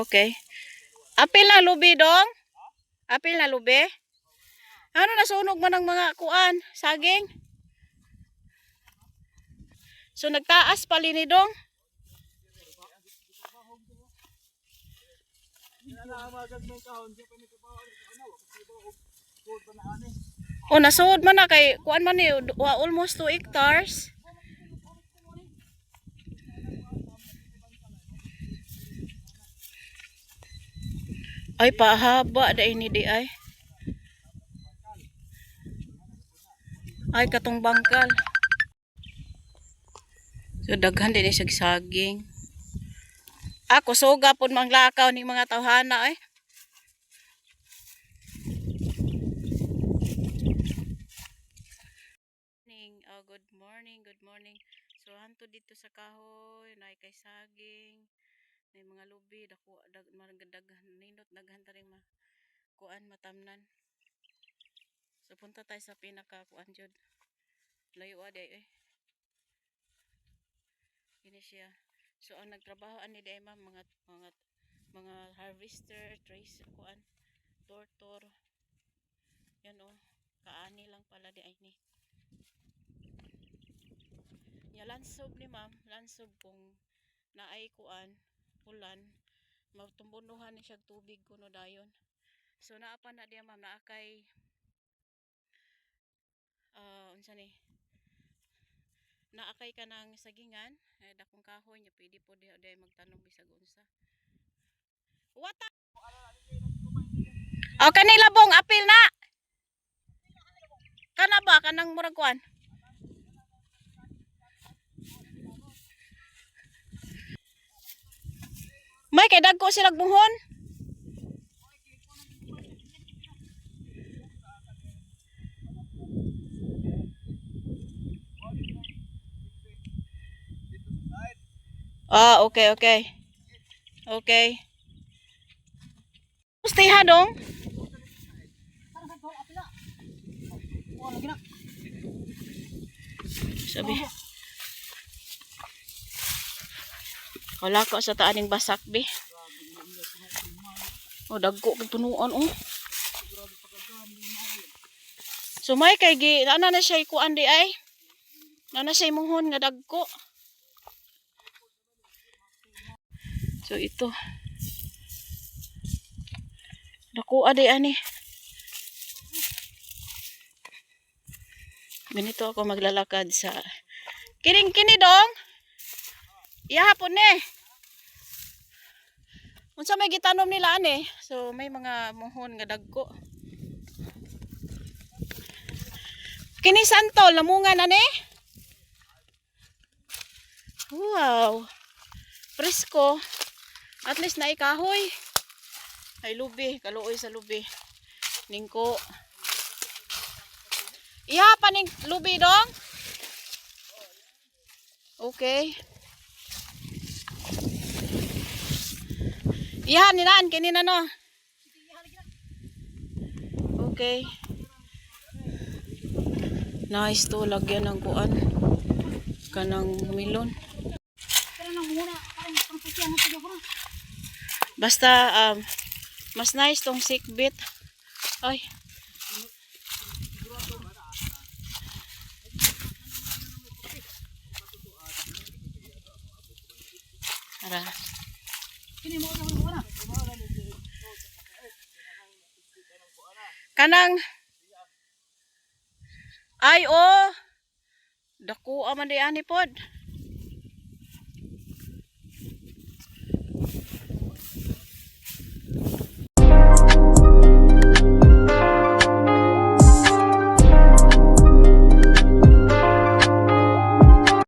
Okay. Apil na lubi dong? Apil na lubi? Ano nasunog man ng mga kuan, saging? So nagtaas pali ni dong? O nasuod man na kay kuan man ni almost 2 hectares. Ay pahaba da ini di ay. Ay katong bangkal. So daghan din siya saging. Ako soga pud manglakaw ning mga tawhana ay. Good morning, good morning. So hanto dito sa kahoy, nay kay saging, may mga lubi, dako daghan nindot daghan ta ring kuan matamnan. So punta tayo sa pinaka kuan jud. Layo aday eh. Ini siya. So ang nagtrabaho ani day ma'am mga harvester, trace kuan, tortor. Yan oh, kaani lang pala di ay ni. Ya lansob ni ma'am, lansob kung naay kuan, ulan, magtumbunuhan ni siya tubig kuno dayon. So naa pa na diya ma'am, naa kay unsa ni? Naa kay kanang sagingan, dakong kahoy nya pwede po diha magtanom bisag unsa. Wata. O kanila bong apil na. Kana ba kanang murag kuan? May kay dagko sila buhon. Ah, okay, okay. Okay. Stay ha dong. Sabi. Wala ko sa taaning basak be. O dagko kay punuan oh. So may kay gi ana na siya kuan di ay. Ana siya muhon nga dagko. So ito. Dako ade ani. Ganito ako maglalakad sa kini dong. Ihapon ni. Unsa may gitanom nila ani? So may mga muhon nga dagko. Kini santol lamungan ani? Wow. Presko. At least na ikahoy. Ay lubi, kaluoy sa lubi. Ningko. Ihapan ning lubi dong. Okay. Ihan ninaan kini na no. Okay. Nice to lagyan ng kuan. Kanang milon. Basta mas nice tong sikbit. Ay. Ara. Kanang ay oh. Dako aman di ani pod.